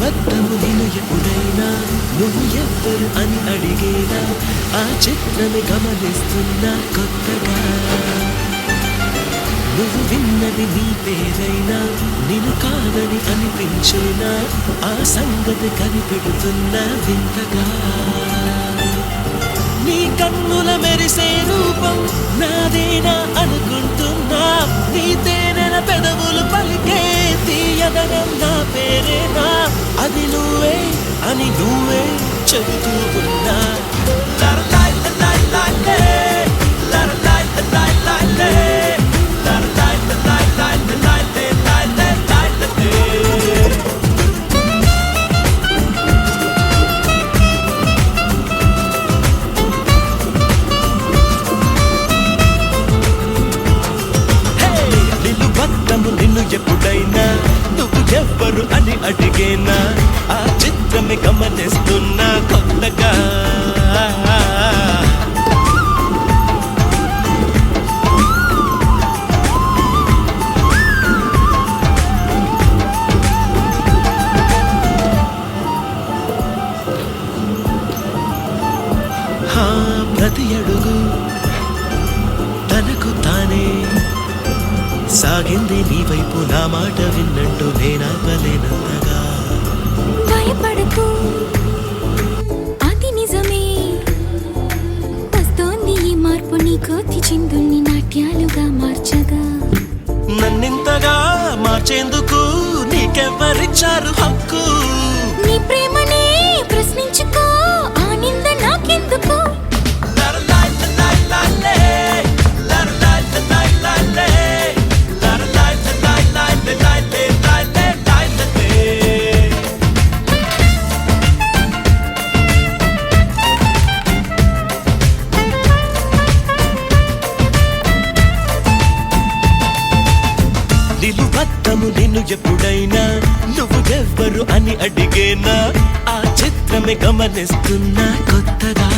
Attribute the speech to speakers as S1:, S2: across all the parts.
S1: నిలువద్దము నిన్ను ఎప్పుడైనా నువ్వు ఎవ్వరు అని అడిగేనా ఆ చిత్రమే గమనిస్తున్నా కొత్తగా నువ్వు విన్నది నీ పేరైనా నిన్ను కాదని అనిపించేనా ఆ సంగతి కనిపెడుతున్నా వింతగా నీ కన్నుల మెరిసే రూపం నాదేనా అనుకుంటున్నా నీ తేనెల పెదవులు పలికే తీయదనం నా పేరేనా అది నువ్వే అని నువ్వే చెబుతూ ఉన్నా నిన్ను ఎప్పుడైనా నువ్వు ఎవ్వరు అని అడిగేనా ఆ చిత్రమే గమనిస్తున్నా కొత్తగా ప్రతి అడుగు తనకు తానే సాగింది నీ వైపు నా మాట విన్నట్టు నేనాపలేనంతగా
S2: భయపడకు అది నిజమే వస్తోంది ఈ మార్పు నీ కోతి చిందుల్ని నాట్యాలుగా మార్చగా
S1: నన్నింతగా మార్చేందుకు నీకెవ్వరిచ్చారు హక్కు
S2: నీ ప్రేమనే ప్రశ్నించుకో ఆ నింద నాకెందుకు నిలువద్దము నిన్ను ఎప్పుడైనా నువ్వు ఎవ్వరు అని అడిగేనా ఆ చిత్రమే గమనిస్తున్నా కొత్తగా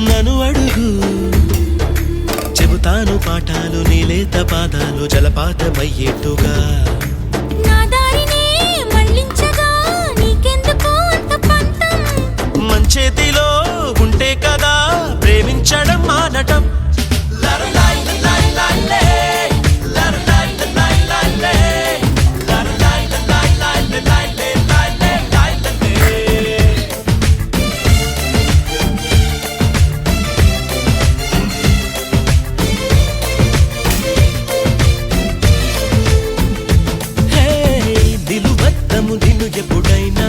S2: నన్ను అడుగు చెబుతాను పాఠాలు నీలేత పాదాలు జలపాతమయ్యేట్టుగా నా దారినే మళ్ళించగా నీకెందుకు అంత పంతం
S1: మంచేతిలో ఉంటే కదా ప్రేమించడం మానటం నిన్ను ఎప్పుడైనా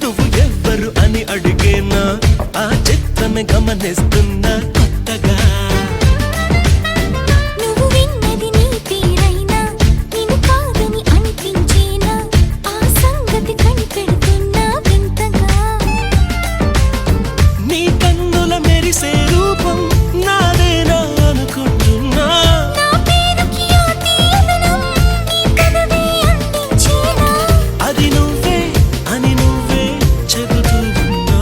S1: నువ్వు ఎవ్వరు అని అడిగేనా ఆ చిత్రమే గమనిస్తున్నా కొత్తగా
S2: నువ్వు విన్నది నీ పేరైనా నిన్ను కాదని అనిపించేనా ఆ సంగతి కనిపెడుతున్నా వింతగా
S1: నీ కన్నుల మెరిసే రూపం నాదేనా అనుకుంటున్నా
S2: నా పేరుకి ఆ తీయదనం నీ పెదవి అందించేనా
S1: అది నువ్వే అని నువ్వే చెబుతూ ఉన్నా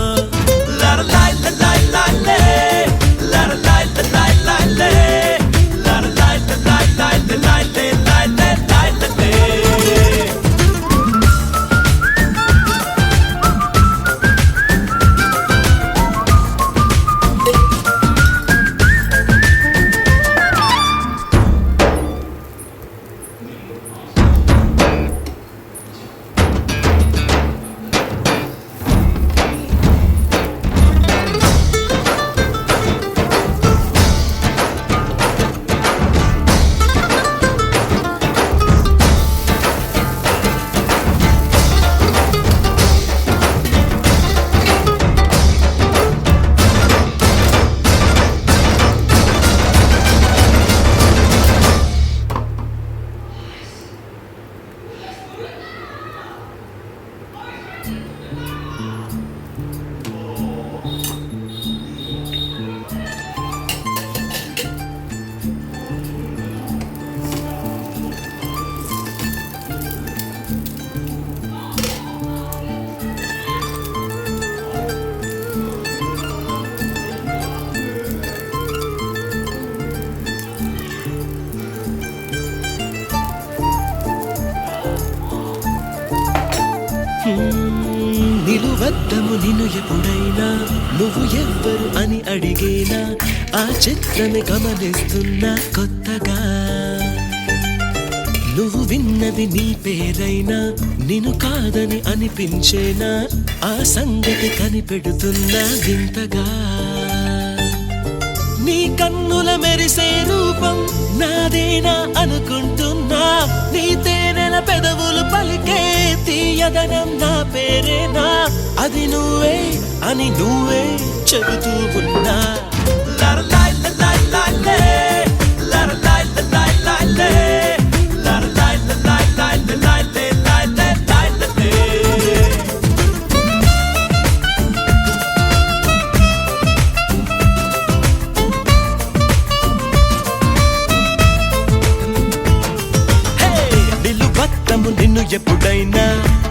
S1: నిలువద్దము నిన్ను ఎప్పుడైనా నువ్వు ఎవ్వరు అని అడిగేనా ఆ చిత్రమే గమనిస్తున్నా కొత్తగా నువ్వు విన్నది నీ పేరైనా నిన్ను కాదని అనిపించేనా ఆ సంగతి కనిపెడుతున్నా వింతగా నీ కన్నుల మెరిసే రూపం నాదేనా అనుకుంటున్నా నీ తేనెల పెదవులు పలికే తీయదనం నా పేరేనా అది నువ్వే అని నువ్వే చెబుతూ ఉన్నా నిన్ను ఎప్పుడైనా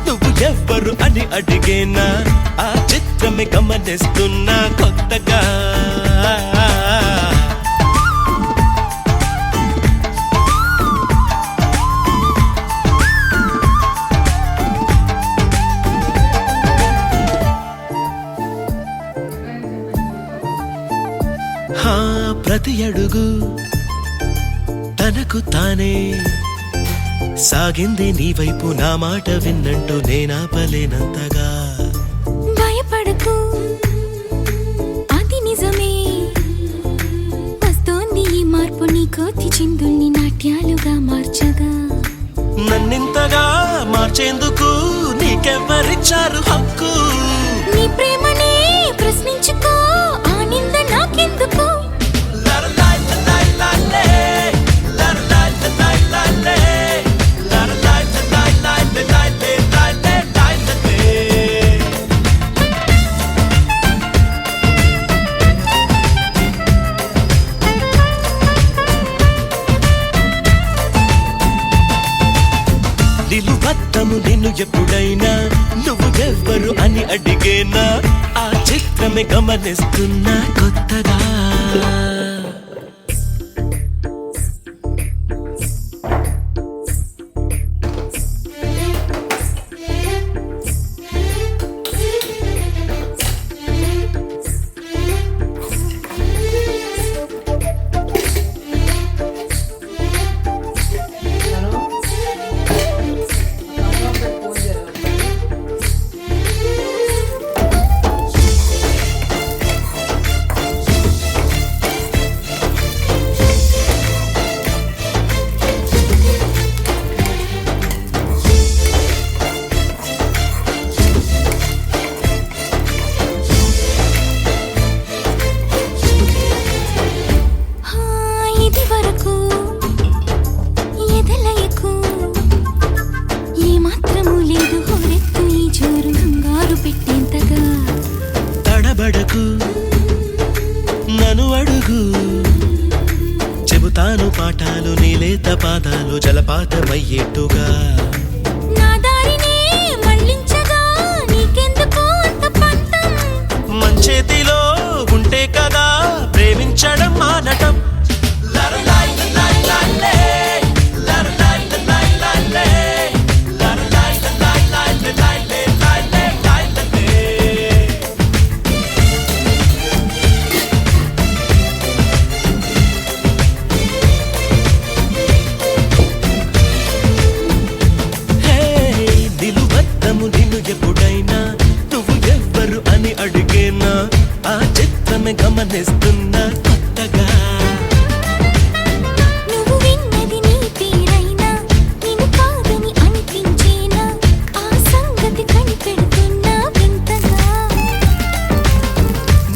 S1: నువ్వు ఎవ్వరు అని అడిగేనా ఆ చిత్రమే గమనిస్తున్నా కొత్తగా ప్రతి అడుగు తనకు తానే సాగింది నీ వైపు నా మాట విన్నంటూ నేనాపలేనంతగా
S2: భయపడకు అది నిజమే వస్తోంది ఈ మార్పు నీ కోతి చిందుల్ని నాట్యాలుగా మార్చగా
S1: నన్నింతగా మార్చేందుకు నీకెవ్వరిచ్చారు హక్కు
S2: నీ ప్రేమనే ప్రశ్నించుకో ఆ నింద నాకెందుకు
S1: నిలువద్దము నిన్ను ఎప్పుడైనా నువ్వు ఎవ్వరు అని అడిగేనా ఆ చిత్రమే గమనిస్తున్నా కొత్తగా నన్ను అడుగు చెబుతాను పాఠాలు నీలేత పాదాలు జలపాతమయ్యేట్టుగా
S2: నా దారినే మళ్ళించగా నీకెందుకు అంత పంతం
S1: మంచేతిలో ఉంటే కదా ప్రేమించడం మానటం నిన్ను ఎప్పుడైనా నువ్వు ఎవ్వరు అని అడిగేనా ఆ చిత్రమే గమనిస్తున్నా కొత్తగా
S2: నువ్వు విన్నది నీ పేరైనా నిన్ను కాదని అనిపించేనా ఆ సంగతి కనిపెడుతున్నా వింతగా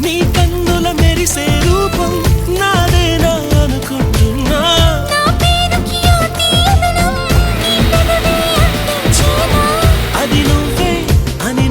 S1: నీ కన్నుల మెరిసే రూపం నాదేనా అనుకుంటున్నా
S2: నా పేరుకి ఓ తీయదనం నీ పెదవే అందించేనా
S1: అది నువ్వే అని